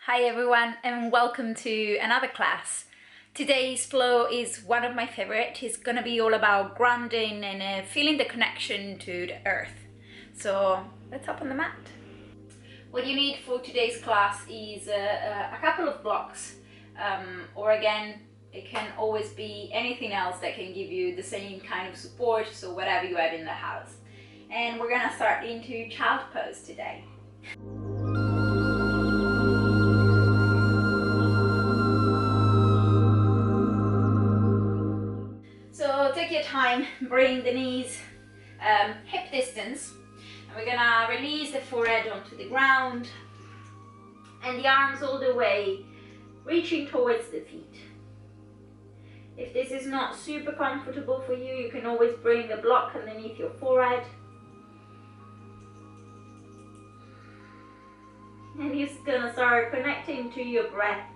Hi everyone and welcome to another class. Today's flow is one of my favorite. It's gonna be all about grounding and feeling the connection to the earth. So let's hop on the mat. What you need for today's class is a couple of blocks, or again, it can always be anything else that can give you the same kind of support, so whatever you have in the house. And we're gonna start into child pose today. So take your time, bring the knees hip distance, and we're gonna release the forehead onto the ground and the arms all the way reaching towards the feet. If this is not super comfortable for you, you can always bring a block underneath your forehead. And you're just gonna start connecting to your breath.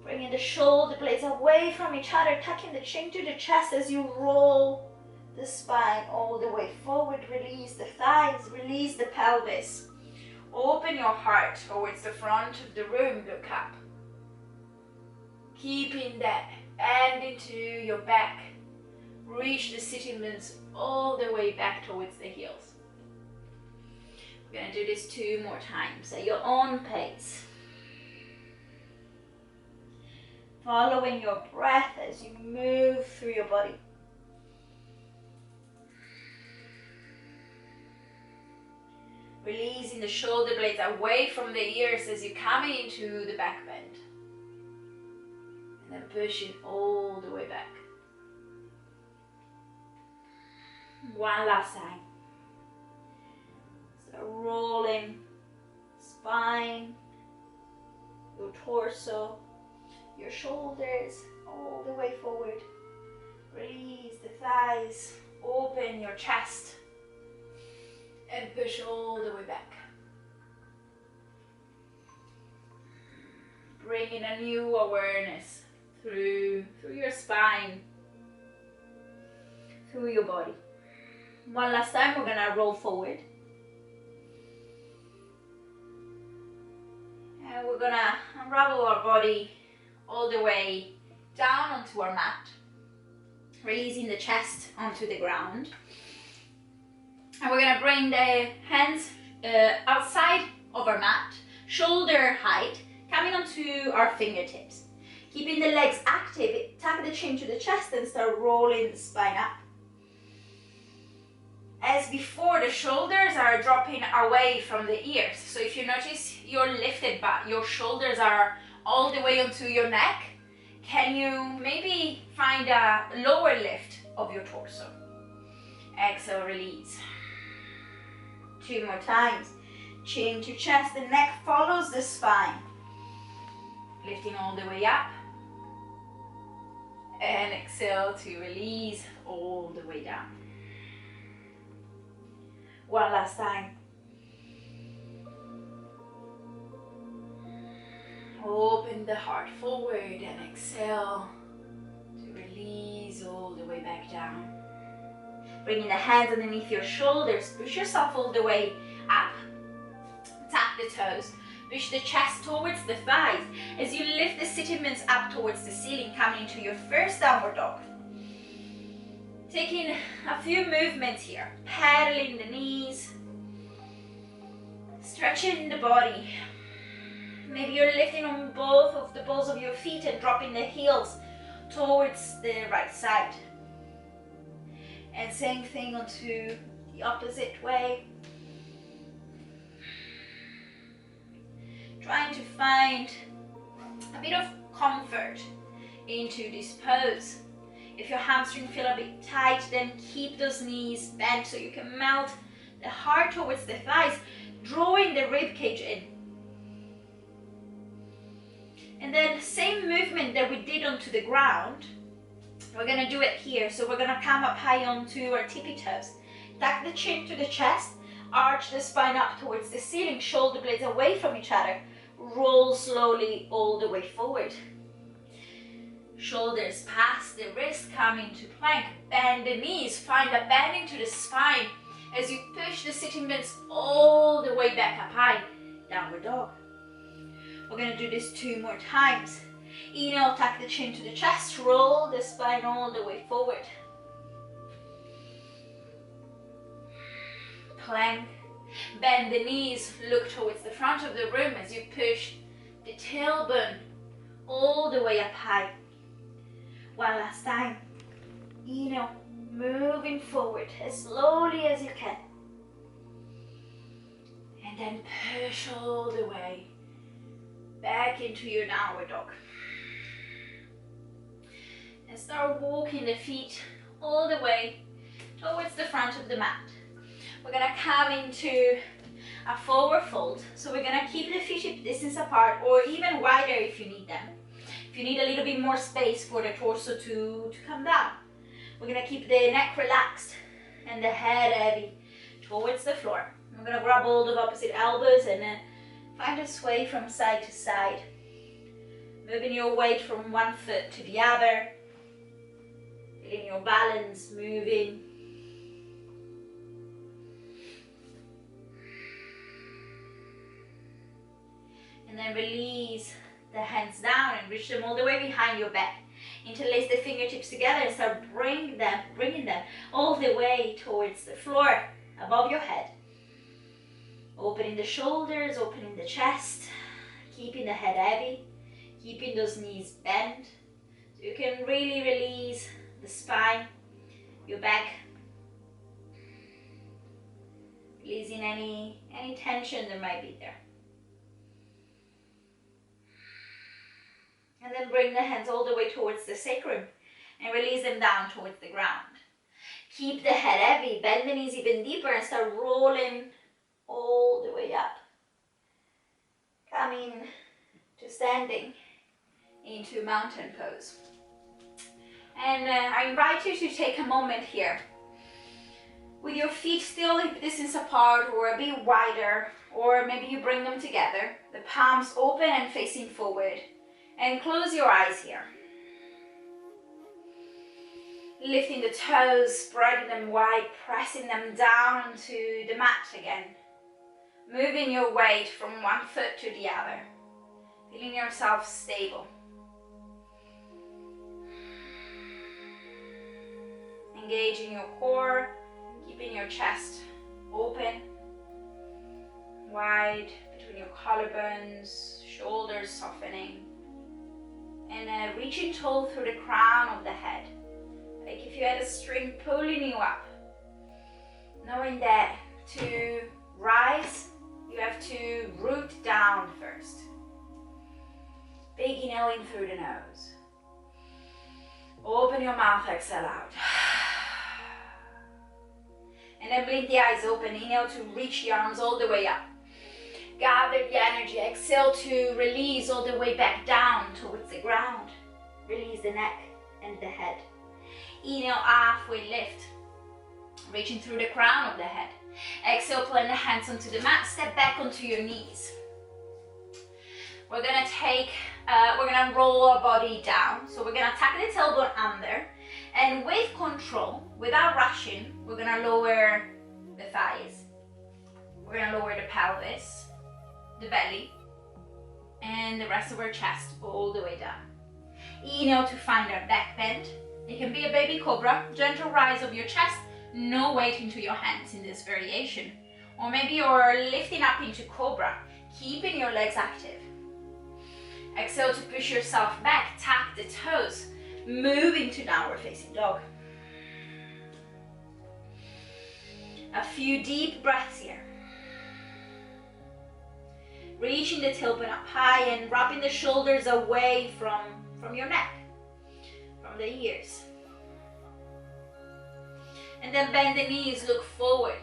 Bringing the shoulder blades away from each other, tucking the chin to the chest as you roll the spine all the way forward. Release the thighs, release the pelvis. Open your heart towards the front of the room, look up. Keeping that hand into your back. Reach the sitting bones all the way back towards the heels. We're going to do this 2 more times at your own pace. Following your breath as you move through your body. Releasing the shoulder blades away from the ears as you come into the back bend. And then pushing all the way back. One last time. So rolling spine, your torso, your shoulders all the way forward. Release the thighs, open your chest and push all the way back. Bringing a new awareness through your spine, through your body. One last time, we're gonna roll forward. And we're gonna unravel our body all the way down onto our mat, releasing the chest onto the ground. And we're gonna bring the hands outside of our mat, shoulder height, coming onto our fingertips. Keeping the legs active, tuck the chin to the chest and start rolling the spine up. As before, the shoulders are dropping away from the ears. So if you notice, you're lifted back, your shoulders are all the way onto your neck. Can you maybe find a lower lift of your torso? Exhale, release. 2 more times. Chin to chest, the neck follows the spine. Lifting all the way up. And exhale to release all the way down. One last time. Open the heart forward and exhale to release all the way back down. Bringing the hands underneath your shoulders, push yourself all the way up. Tap the toes, push the chest towards the thighs as you lift the sitting bones up towards the ceiling, coming into your first downward dog. Taking a few movements here, pedaling the knees, stretching the body. Maybe you're lifting on both of the balls of your feet and dropping the heels towards the right side. And same thing onto the opposite way. Trying to find a bit of comfort into this pose. If your hamstring feel a bit tight, then keep those knees bent so you can melt the heart towards the thighs, drawing the rib cage in. And then same movement that we did onto the ground, we're going to do it here. So we're going to come up high onto our tippy toes. Tuck the chin to the chest, arch the spine up towards the ceiling, shoulder blades away from each other. Roll slowly all the way forward. Shoulders past the wrist, come into plank. Bend the knees, find a bend into the spine as you push the sitting bones all the way back up high. Downward dog. We're going to do this 2 more times. Inhale, tuck the chin to the chest, roll the spine all the way forward. Plank. Bend the knees, look towards the front of the room as you push the tailbone all the way up high. One last time. Inhale, moving forward as slowly as you can. And then push all the way back into your downward dog. And start walking the feet all the way towards the front of the mat. We're going to come into a forward fold. So we're going to keep the feet hip distance apart, or even wider if you need them. If you need a little bit more space for the torso to come down. We're going to keep the neck relaxed and the head heavy towards the floor. We're going to grab hold of opposite elbows and then find a sway from side to side. Moving your weight from one foot to the other. Feeling your balance moving. And then release the hands down and reach them all the way behind your back. Interlace the fingertips together and start bringing them all the way towards the floor, above your head. Opening the shoulders, opening the chest, keeping the head heavy, keeping those knees bent. So you can really release the spine, your back, releasing any tension that might be there. And then bring the hands all the way towards the sacrum and release them down towards the ground. Keep the head heavy, bend the knees even deeper and start rolling all the way up. Coming to standing into mountain pose. And I invite you to take a moment here with your feet still hip distance apart or a bit wider, or maybe you bring them together, the palms open and facing forward. And close your eyes here. Lifting the toes, spreading them wide, pressing them down to the mat again. Moving your weight from one foot to the other. Feeling yourself stable. Engaging your core, keeping your chest open, wide between your collarbones, shoulders softening. And reaching tall through the crown of the head. Like if you had a string pulling you up. Knowing that to rise, you have to root down first. Big inhale in through the nose. open your mouth, exhale out. And then blink the eyes open. Inhale to reach the arms all the way up. Gather the energy. Exhale to release all the way back down towards the ground. Release the neck and the head. Inhale, halfway lift. Reaching through the crown of the head. Exhale, plant the hands onto the mat. Step back onto your knees. We're gonna roll our body down. So we're gonna tuck the tailbone under. And with control, without rushing, we're gonna lower the thighs. We're gonna lower the pelvis, the belly, and the rest of our chest all the way down. Inhale to find our back bend. It can be a baby cobra, gentle rise of your chest, no weight into your hands in this variation. Or maybe you're lifting up into cobra, keeping your legs active. Exhale to push yourself back, tap the toes, move into downward facing dog. A few deep breaths here. Reaching the tailbone up high and wrapping the shoulders away from your neck, from the ears. And then bend the knees, look forward.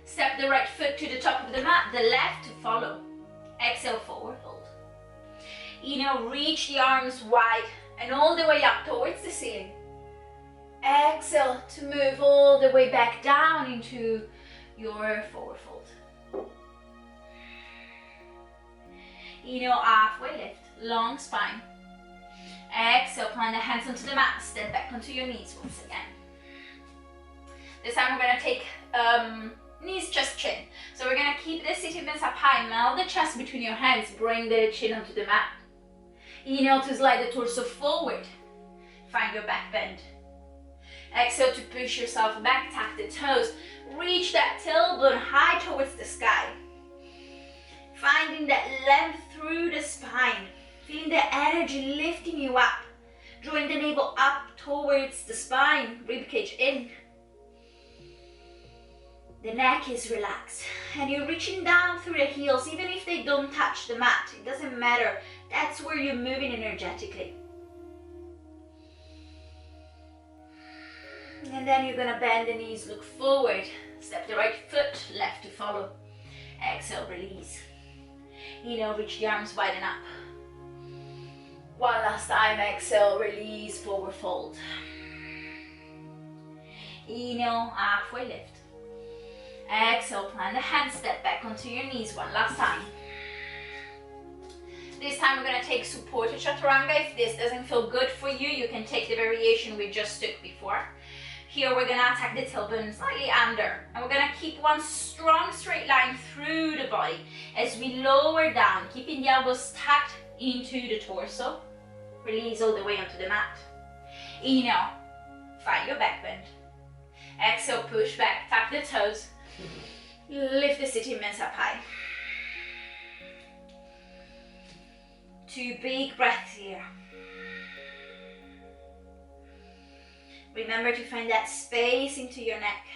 Step the right foot to the top of the mat, the left to follow. Exhale, forward fold. Inhale, reach the arms wide and all the way up towards the ceiling. Exhale to move all the way back down into your forward fold. Inhale, halfway lift, long spine. Exhale, plant the hands onto the mat, step back onto your knees once again. This time we're gonna take knees, chest, chin. So we're gonna keep the sitting bones up high, melt the chest between your hands, bring the chin onto the mat. Inhale to slide the torso forward, find your back bend. Exhale to push yourself back, tap the toes, reach that tailbone high towards the sky. Finding that length through the spine, feeling the energy lifting you up, drawing the navel up towards the spine, ribcage in. The neck is relaxed and you're reaching down through the heels, even if they don't touch the mat, it doesn't matter. That's where you're moving energetically. And then you're gonna bend the knees, look forward, step the right foot, left to follow. Exhale, release. Inhale, reach the arms, widen up. One last time, exhale, release, forward fold. Inhale, halfway lift. Exhale, plant the hands, step back onto your knees one last time. This time we're going to take supported chaturanga. If this doesn't feel good for you, you can take the variation we just took before. Here we're going to attack the tailbone slightly under. And we're going to keep one strong straight line through the body as we lower down, keeping the elbows tucked into the torso. Release all the way onto the mat. Inhale, find your back bend. Exhale, push back, tap the toes. Lift the sitting bones up high. 2 big breaths here. Remember to find that space into your neck.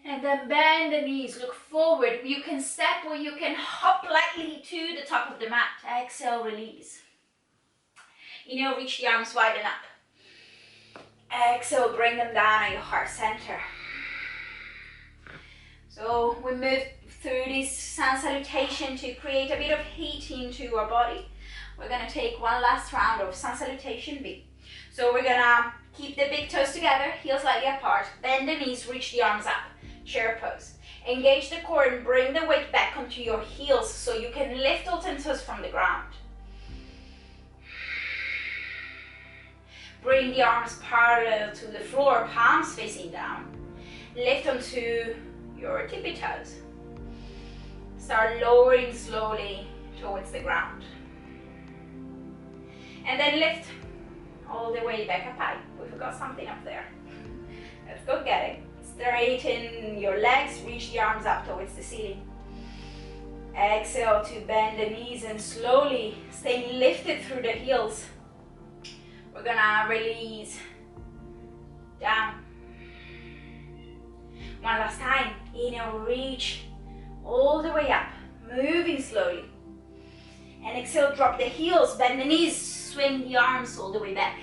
And then bend the knees, look forward. You can step or you can hop lightly to the top of the mat. Exhale, release. Inhale, reach the arms wide and up. Exhale, bring them down at your heart center. So we move through this sun salutation to create a bit of heat into our body. We're gonna take one last round of sun salutation B. So we're gonna keep the big toes together, heels slightly apart, bend the knees, reach the arms up, chair pose. Engage the core and bring the weight back onto your heels so you can lift all 10 toes from the ground. Bring the arms parallel to the floor, palms facing down. Lift onto your tippy toes. Start lowering slowly towards the ground. And then lift all the way back up high. We forgot something up there. Let's go get it. Straighten your legs, reach the arms up towards the ceiling. Exhale to bend the knees and slowly stay lifted through the heels. We're gonna release down. One last time. Inhale, reach all the way up, moving slowly. And exhale, drop the heels, bend the knees, swing the arms all the way back.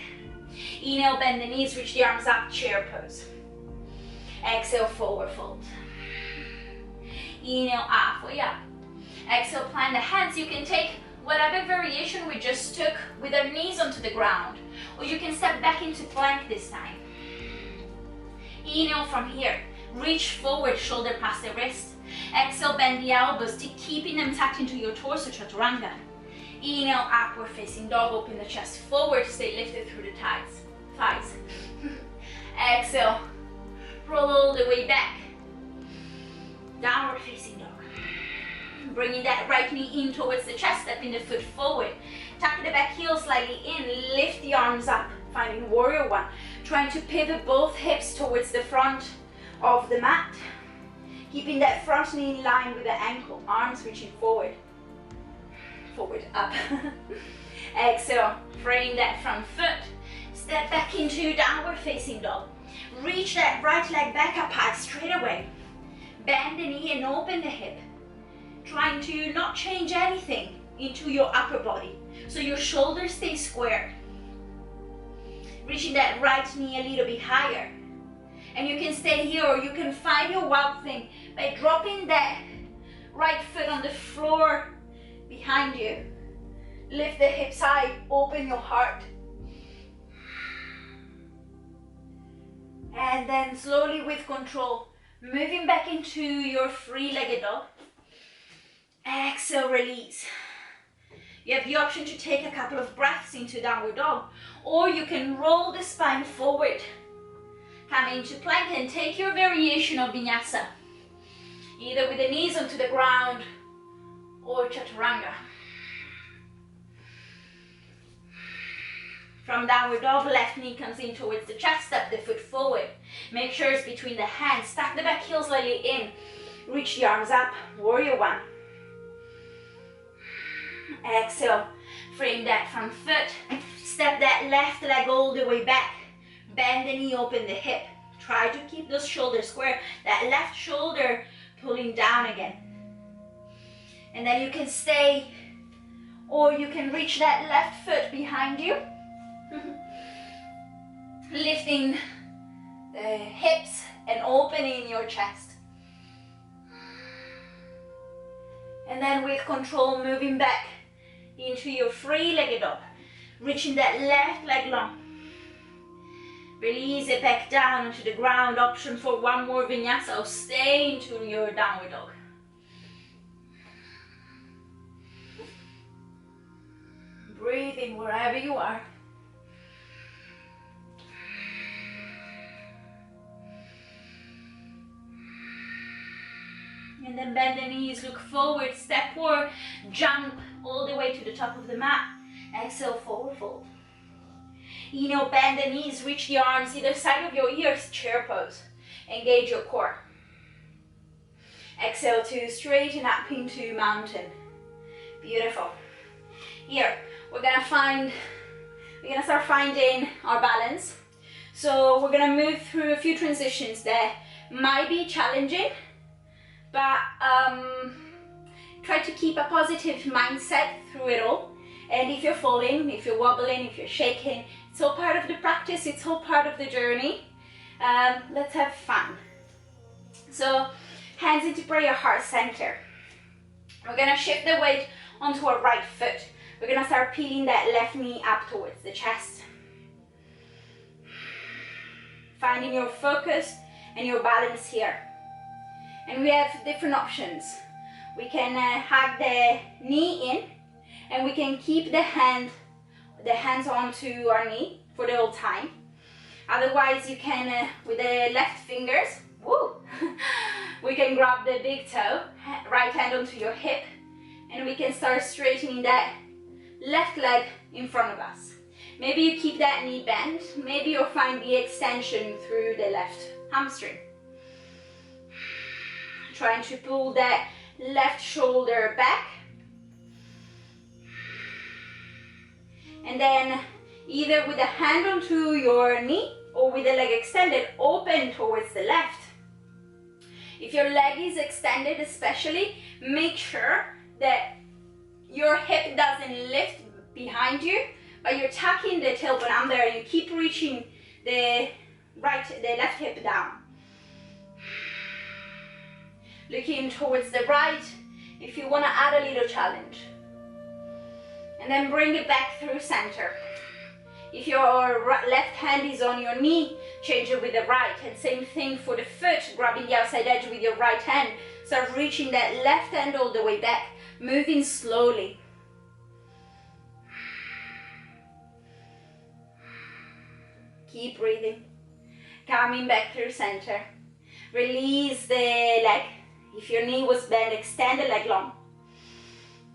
Inhale, bend the knees, reach the arms up, chair pose. Exhale, forward fold. Inhale, halfway up. Exhale, plant the hands. You can take whatever variation we just took with our knees onto the ground, or you can step back into plank this time. Inhale from here, reach forward, shoulder past the wrist. Exhale, bend the elbows, keeping them tucked into your torso, chaturanga. Inhale, upward facing dog, open the chest forward, stay lifted through the thighs. Exhale, roll all the way back. Downward facing dog. Bringing that right knee in towards the chest, stepping the foot forward. Tuck the back heel slightly in, lift the arms up, finding warrior one. Trying to pivot both hips towards the front of the mat. Keeping that front knee in line with the ankle, arms reaching forward. Forward, up. Exhale, frame that front foot. Step back into downward facing dog. Reach that right leg back up high, straight away. Bend the knee and open the hip. Trying to not change anything into your upper body, so your shoulders stay squared. Reaching that right knee a little bit higher. And you can stay here, or you can find your wild thing by dropping that right foot on the floor behind you. Lift the hips high, open your heart. And then slowly with control, moving back into your three-legged dog. Exhale, release. You have the option to take a couple of breaths into downward dog, or you can roll the spine forward. Come into plank and take your variation of vinyasa, either with the knees onto the ground or chaturanga. From downward dog, left knee comes in towards the chest, step the foot forward. Make sure it's between the hands, stack the back heel slightly in, reach the arms up, warrior one. Exhale, frame that front foot, step that left leg all the way back, bend the knee, open the hip. Try to keep those shoulders square, that left shoulder pulling down again. And then you can stay, or you can reach that left foot behind you. Lifting the hips and opening your chest. And then with control, moving back into your three-legged dog, reaching that left leg long. Release it back down onto the ground. Option for one more vinyasa, or stay into your downward dog. Breathe in wherever you are. And then bend the knees, look forward, step forward, jump all the way to the top of the mat. Exhale, forward fold. Inhale, bend the knees, reach the arms either side of your ears, chair pose. Engage your core. Exhale to straighten up into mountain. Beautiful. Here, we're gonna start finding our balance. So we're gonna move through a few transitions that might be challenging, but try to keep a positive mindset through it all. And if you're falling, if you're wobbling, if you're shaking, it's all part of the practice, it's all part of the journey. Let's have fun. So, hands into prayer, heart center. We're gonna shift the weight onto our right foot. We're gonna start peeling that left knee up towards the chest. Finding your focus and your balance here. And we have different options. We can hug the knee in, and we can keep the hands onto our knee for the whole time. Otherwise, you can, with the left fingers, we can grab the big toe, right hand onto your hip, and we can start straightening that left leg in front of us. Maybe you keep that knee bent, maybe you'll find the extension through the left hamstring. Trying to pull that left shoulder back. And then either with a hand onto your knee or with the leg extended, open towards the left. If your leg is extended especially, make sure that your hip doesn't lift behind you, but you're tucking the tailbone under and you keep reaching the left hip down. Looking towards the right if you want to add a little challenge. And then bring it back through center. If your left hand is on your knee, change it with the right. And same thing for the foot, grabbing the outside edge with your right hand. Start reaching that left hand all the way back, moving slowly. Keep breathing. Coming back through center. Release the leg. If your knee was bent, extend the leg long.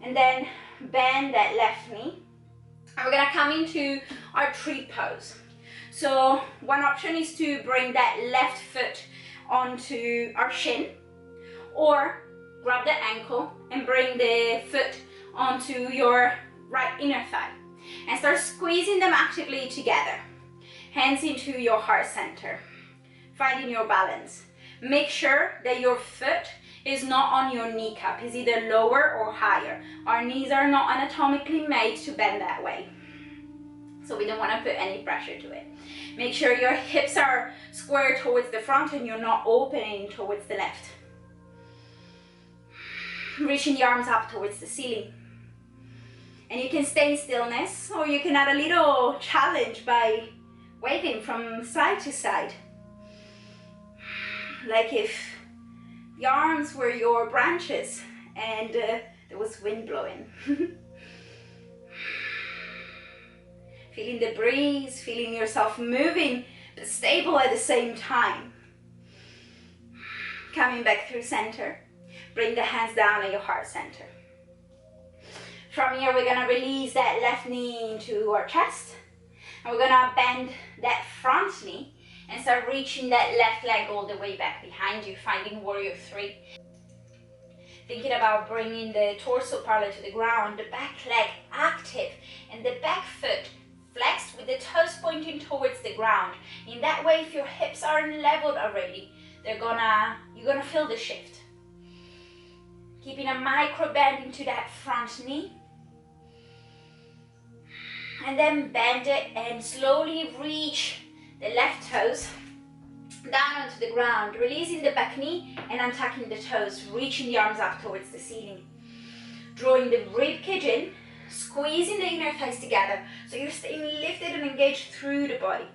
And then bend that left knee. And we're gonna come into our tree pose. So one option is to bring that left foot onto our shin, or grab the ankle and bring the foot onto your right inner thigh. And start squeezing them actively together. Hands into your heart center. Finding your balance. Make sure that your foot is not on your kneecap, is either lower or higher. Our knees are not anatomically made to bend that way. So we don't want to put any pressure to it. Make sure your hips are square towards the front and you're not opening towards the left. Reaching the arms up towards the ceiling. And you can stay in stillness, or you can add a little challenge by waving from side to side. Like if the arms were your branches and there was wind blowing. Feeling the breeze, feeling yourself moving, but stable at the same time. Coming back through center. Bring the hands down at your heart center. From here, we're gonna release that left knee into our chest. And we're gonna bend that front knee and start reaching that left leg all the way back behind you, finding warrior 3. Thinking about bringing the torso parallel to the ground, the back leg active, and the back foot flexed with the toes pointing towards the ground. In that way, if your hips aren't leveled already, you're gonna feel the shift. Keeping a micro bend into that front knee. And then bend it and slowly reach the left toes down onto the ground, releasing the back knee and untucking the toes, reaching the arms up towards the ceiling. Drawing the rib cage in, squeezing the inner thighs together so you're staying lifted and engaged through the body.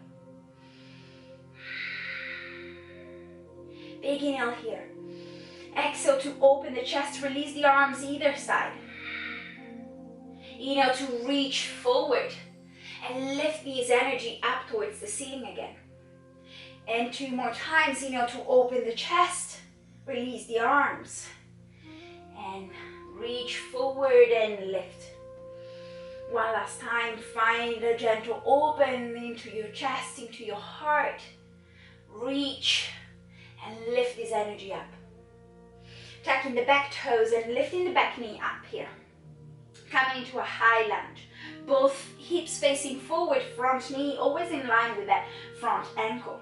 Big inhale here. Exhale to open the chest, release the arms either side. Inhale to reach forward and lift this energy up towards the ceiling again. And 2 more times. Inhale to open the chest, release the arms, and reach forward and lift. One last time, find a gentle open into your chest, into your heart. Reach and lift this energy up. Tucking the back toes and lifting the back knee up here. Coming into a high lunge. Both hips facing forward, front knee always in line with that front ankle.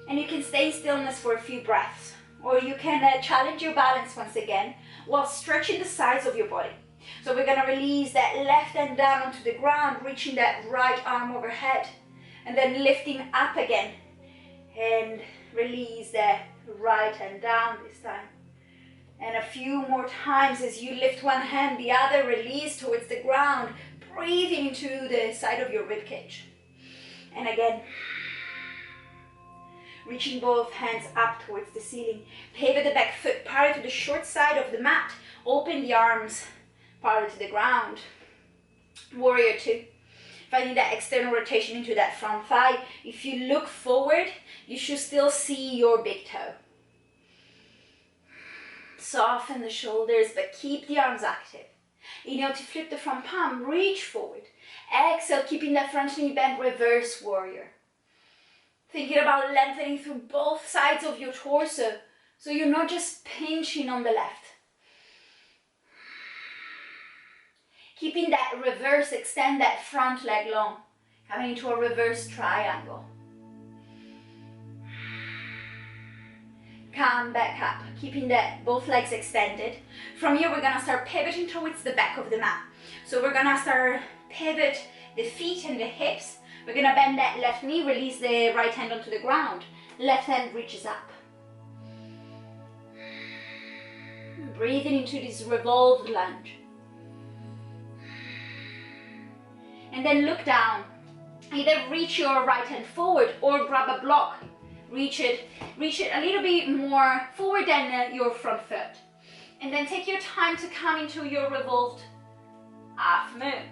And you can stay in stillness for a few breaths. Or you can challenge your balance once again while stretching the sides of your body. So we're going to release that left hand down onto the ground, reaching that right arm overhead. And then lifting up again. And release that right hand down this time. And a few more times as you lift one hand, the other release towards the ground, breathing into the side of your rib cage. And again, reaching both hands up towards the ceiling. Pivot the back foot parallel to the short side of the mat. Open the arms parallel to the ground. Warrior 2. Finding that external rotation into that front thigh. If you look forward, you should still see your big toe. Soften the shoulders, but keep the arms active. Inhale to flip the front palm, reach forward. Exhale, keeping that front knee bent, reverse warrior. Thinking about lengthening through both sides of your torso, so you're not just pinching on the left. Keeping that reverse, extend that front leg long, coming into a reverse triangle. Come back up, keeping that both legs extended. From here, we're gonna start pivoting towards the back of the mat. So we're gonna start pivot the feet and the hips. We're gonna bend that left knee, release the right hand onto the ground. Left hand reaches up. Breathing into this revolved lunge. And then look down. Either reach your right hand forward or grab a block. Reach it a little bit more forward than your front foot. And then take your time to come into your revolved half moon.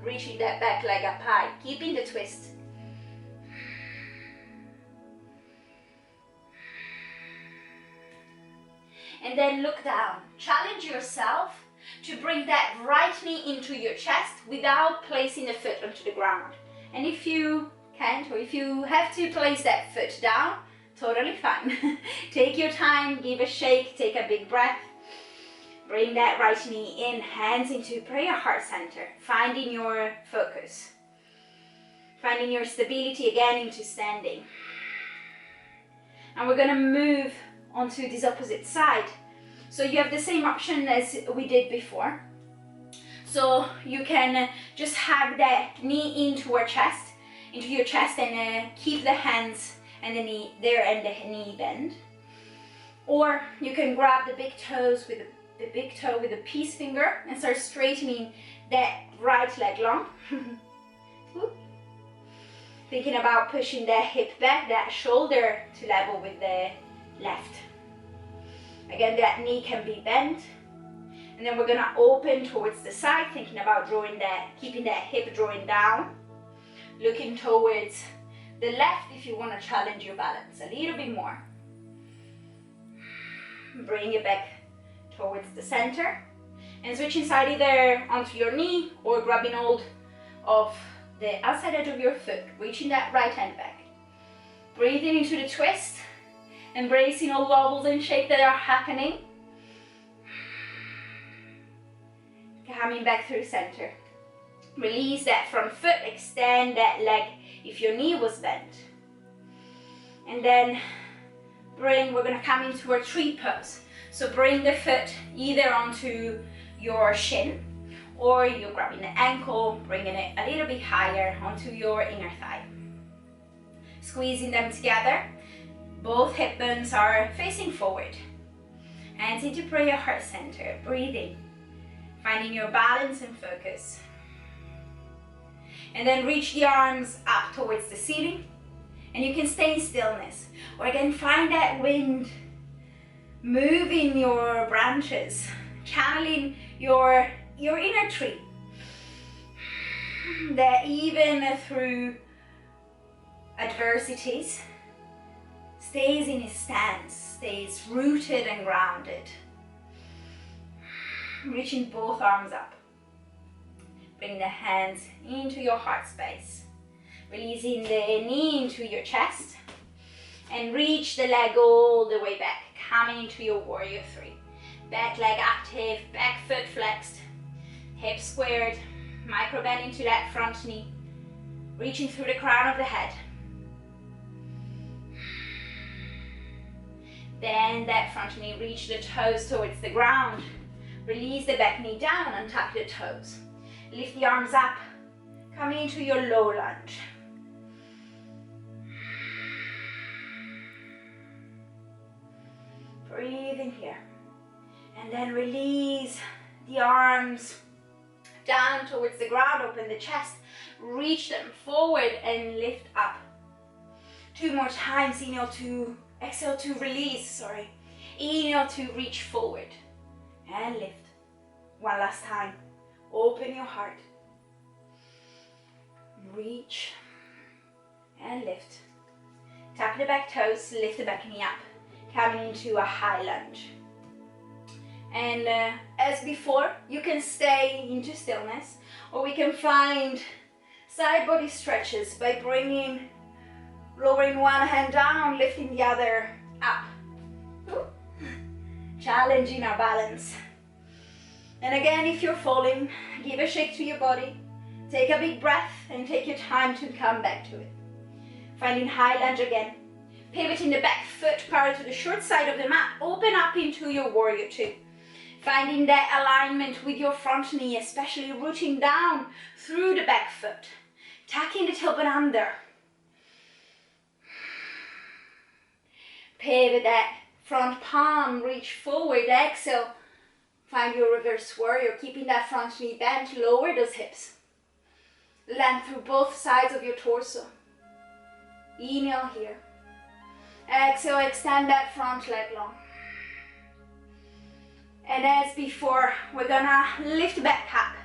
Reaching that back leg up high, keeping the twist. And then look down. Challenge yourself to bring that right knee into your chest without placing the foot onto the ground. And if you can't, or if you have to place that foot down, totally fine. Take your time, give a shake, take a big breath. Bring that right knee in, hands into prayer heart center, finding your focus. Finding your stability again into standing. And we're gonna move onto this opposite side. So you have the same option as we did before. So you can just hug that knee into your chest and keep the hands and the knee there and the knee bend. Or you can grab the big toes with the big toe with the peace finger and start straightening that right leg long. Thinking about pushing that hip back, that shoulder to level with the left. Again, that knee can be bent. And then we're gonna open towards the side, thinking about keeping that hip drawing down. Looking towards the left if you wanna challenge your balance a little bit more. Bring it back towards the center. And switching side either onto your knee or grabbing hold of the outside edge of your foot, reaching that right hand back. Breathing into the twist, embracing all wobbles and shake that are happening. Coming back through center. Release that front foot, extend that leg if your knee was bent. And then we're gonna come into our tree pose. So bring the foot either onto your shin, or you're grabbing the ankle, bringing it a little bit higher onto your inner thigh. Squeezing them together. Both hip bones are facing forward. Hands into prayer heart center, breathing. Finding your balance and focus. And then reach the arms up towards the ceiling. And you can stay in stillness. Or again, find that wind. Moving your branches. Channeling your inner tree. That even through adversities, stays in his stance, stays rooted and grounded. Reaching both arms up. Bring the hands into your heart space. Releasing the knee into your chest. And reach the leg all the way back. Coming into your warrior three. Back leg active, back foot flexed. Hips squared. Micro bend into that front knee. Reaching through the crown of the head. Bend that front knee, reach the toes towards the ground. Release the back knee down and tuck the toes. Lift the arms up, coming into your low lunge. Breathe in here. And then release the arms down towards the ground, open the chest, reach them forward and lift up. 2 more times, exhale to release, Inhale to reach forward and lift. 1 last time, open your heart. Reach and lift. Tap the back toes, lift the back knee up, coming into a high lunge. And as before, you can stay into stillness, or we can find side body stretches by lowering one hand down, lifting the other up. Ooh. Challenging our balance. And again, if you're falling, give a shake to your body. Take a big breath and take your time to come back to it. Finding high lunge again. Pivoting the back foot parallel to the short side of the mat. Open up into your warrior two. Finding that alignment with your front knee, especially rooting down through the back foot. Tucking the tailbone under. Pivot that front palm, reach forward, exhale. Find your reverse warrior, keeping that front knee bent, lower those hips. Length through both sides of your torso. Inhale here. Exhale, extend that front leg long. And as before, we're gonna lift back up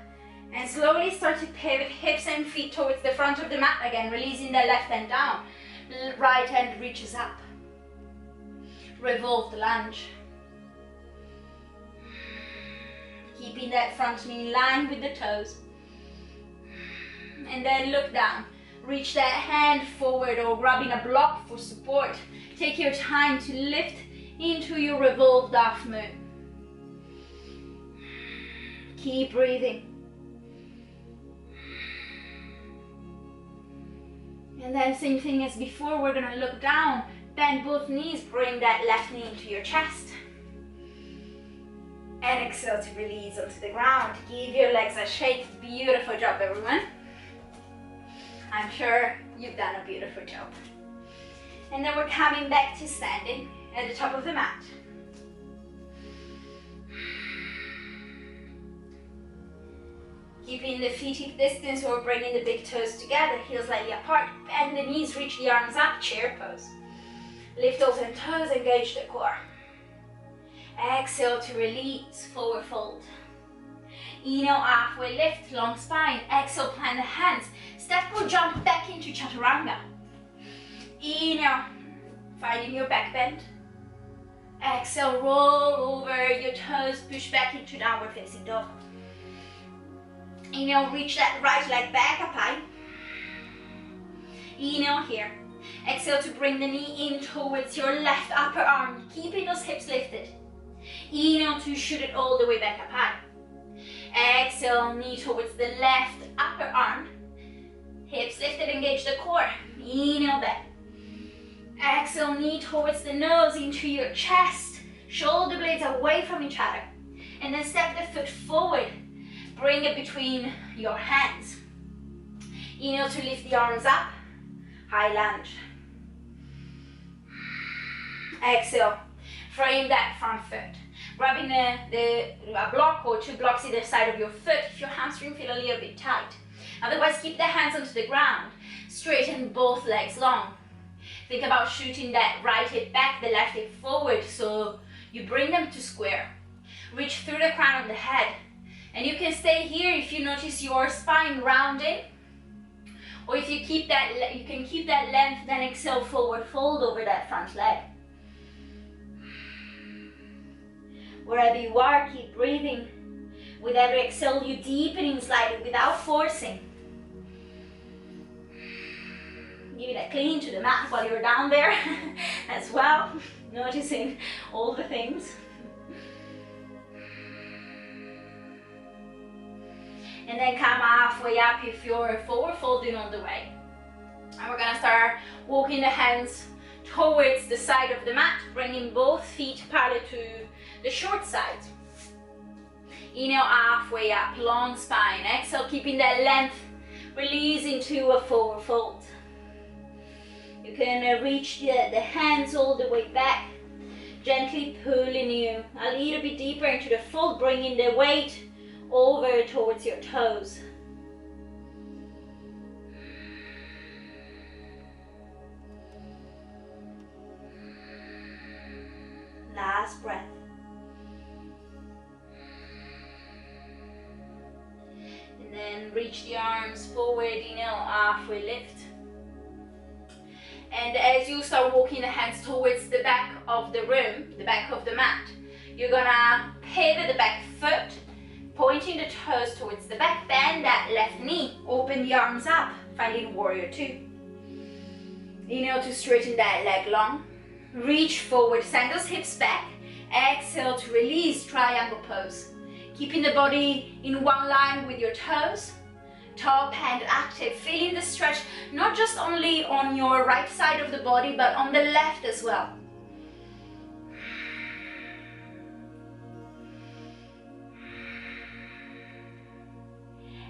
and slowly start to pivot hips and feet towards the front of the mat again, releasing the left hand down. Right hand reaches up. Revolve the lunge. Keeping that front knee in line with the toes. And then look down. Reach that hand forward or grabbing a block for support. Take your time to lift into your revolved half moon. Keep breathing. And then same thing as before, we're gonna look down, bend both knees, bring that left knee into your chest. And exhale to release onto the ground. Give your legs a shake. Beautiful job, everyone. I'm sure you've done a beautiful job. And then we're coming back to standing at the top of the mat. Keeping the feet hip distance or bringing the big toes together, heels slightly apart. Bend the knees, reach the arms up, chair pose. Lift open toes, engage the core. Exhale to release, forward fold. Inhale, halfway lift, long spine. Exhale, plant the hands. Step or jump back into chaturanga. Inhale, finding your back bend. Exhale, roll over your toes, push back into downward facing dog. Inhale, reach that right leg back up high. Inhale here. Exhale to bring the knee in towards your left upper arm, keeping those hips lifted. Inhale to shoot it all the way back up high. Exhale, knee towards the left upper arm. Hips lifted, engage the core. Inhale back. Exhale, knee towards the nose into your chest. Shoulder blades away from each other. And then step the foot forward. Bring it between your hands. Inhale to lift the arms up. High lunge. Exhale. Frame that front foot. Grabbing a block or two blocks either side of your foot if your hamstring feel a little bit tight. Otherwise, keep the hands onto the ground. Straighten both legs long. Think about shooting that right hip back, the left hip forward, so you bring them to square. Reach through the crown of the head. And you can stay here if you notice your spine rounding. Or if you keep that, you can keep that length, then exhale, forward fold over that front leg. Wherever you are, keep breathing. With every exhale, you deepening slightly without forcing. Give it a clean to the mat while you're down there as well, noticing all the things. And then come halfway up if you're forward folding on the way. And we're gonna start walking the hands towards the side of the mat, bringing both feet parallel to the short side. Inhale, halfway up, long spine. Exhale, keeping that length, releasing to a forward fold. You can reach the hands all the way back, gently pulling you a little bit deeper into the fold, bringing the weight over towards your toes. Last breath. And then reach the arms forward, inhale, halfway lift. And as you start walking the hands towards the back of the room, the back of the mat, you're gonna pivot the back foot, pointing the toes towards the back, bend that left knee, open the arms up, finding warrior two. Inhale to straighten that leg long, reach forward, send those hips back, exhale to release, triangle pose. Keeping the body in one line with your toes, top hand active, feeling the stretch, not just only on your right side of the body, but on the left as well.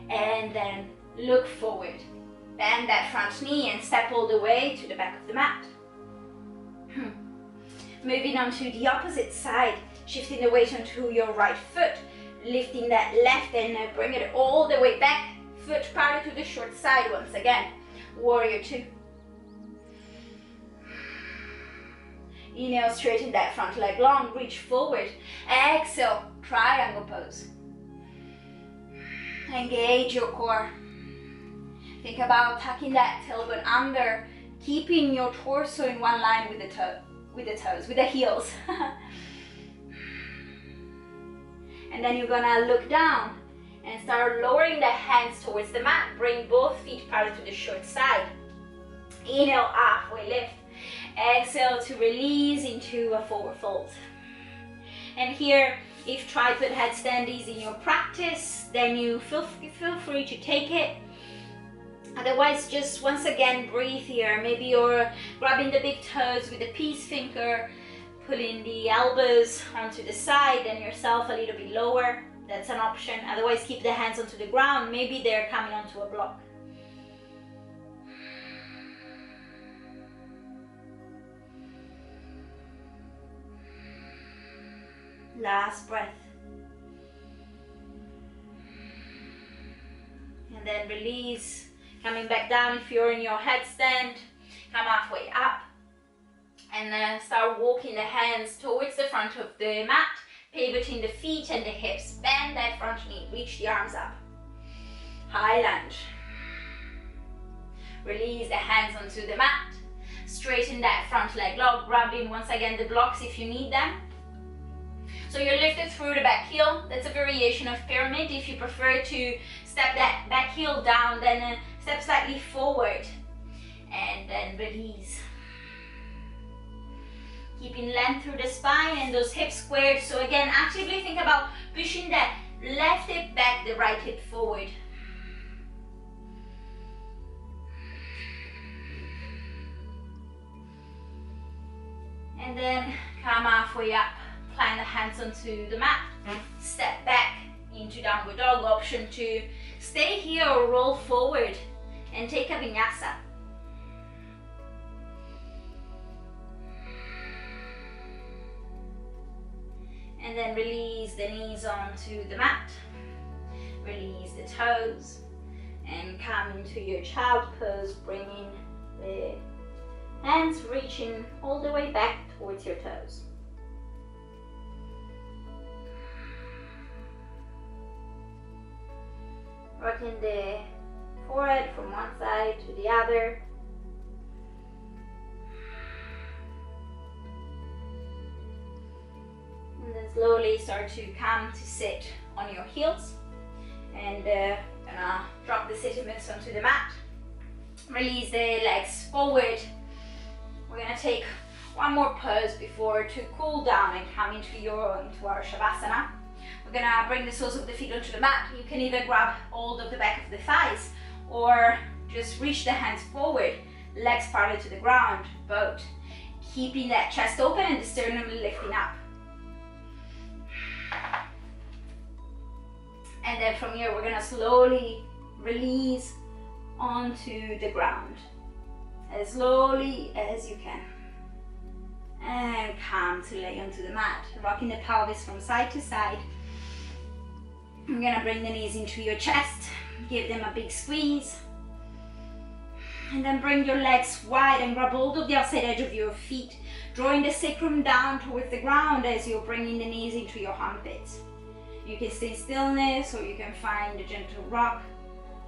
And then look forward. Bend that front knee and step all the way to the back of the mat. Moving on to the opposite side, shifting the weight onto your right foot, lifting that left and bring it all the way back, foot parallel to the short side once again. Warrior two. Inhale, straighten that front leg long, reach forward. Exhale, triangle pose. Engage your core. Think about tucking that tailbone under, keeping your torso in one line with the heels. And then you're gonna look down and start lowering the hands towards the mat. Bring both feet parallel to the short side. Inhale, halfway lift. Exhale to release into a forward fold. And here, if tripod headstand is in your practice, then you feel free to take it. Otherwise, just once again breathe here. Maybe you're grabbing the big toes with the peace finger, pulling the elbows onto the side and yourself a little bit lower. That's an option. Otherwise, keep the hands onto the ground. Maybe they're coming onto a block. Last breath. And then release. Coming back down if you're in your headstand. Come halfway up. And then start walking the hands towards the front of the mat. Pivoting the feet and the hips. Bend that front knee. Reach the arms up. High lunge. Release the hands onto the mat. Straighten that front leg long. Grabbing once again the blocks if you need them. So you're lifted through the back heel. That's a variation of pyramid. If you prefer to step that back heel down, then step slightly forward and then release. Keeping length through the spine and those hips squared. So again, actively think about pushing that left hip back, the right hip forward. And then come halfway up. Plant the hands onto the mat, step back into downward dog. Option two, stay here or roll forward and take a vinyasa. And then release the knees onto the mat, release the toes and come into your child pose, bringing the hands reaching all the way back towards your toes. Rocking the forehead from one side to the other. And then slowly start to come to sit on your heels. And gonna drop the sitting mitts onto the mat. Release the legs forward. We're gonna take one more pose before to cool down and come into our Shavasana. We're gonna bring the soles of the feet onto the mat. You can either grab hold of the back of the thighs or just reach the hands forward, legs parallel to the ground, boat. Keeping that chest open and the sternum lifting up. And then from here, we're gonna slowly release onto the ground. As slowly as you can. And come to lay onto the mat, rocking the pelvis from side to side. I'm gonna bring the knees into your chest, give them a big squeeze. And then bring your legs wide and grab hold of the outside edge of your feet, drawing the sacrum down towards the ground as you're bringing the knees into your armpits. You can stay in stillness or you can find a gentle rock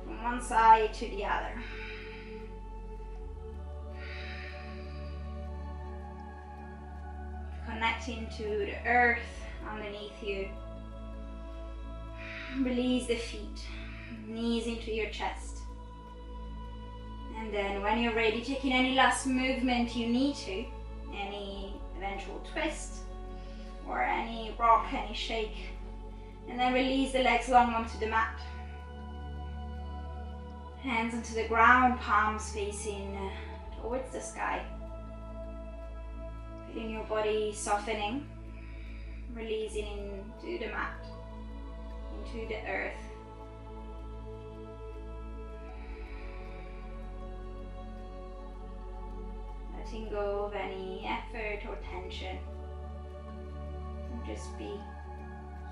from one side to the other. Connecting to the earth underneath you. Release the feet, knees into your chest. And then when you're ready, taking any last movement you need to, any eventual twist or any rock, any shake. And then release the legs long onto the mat. Hands onto the ground, palms facing towards the sky. Feeling your body softening, releasing into the mat, into the earth. letting go of any effort or tension, and just be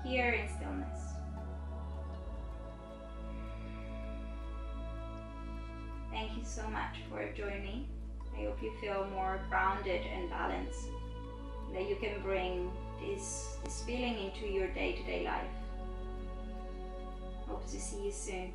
here in stillness. Thank you so much for joining. I hope you feel more grounded and balanced, and that you can bring this feeling into your day-to-day life. Hope to see you soon.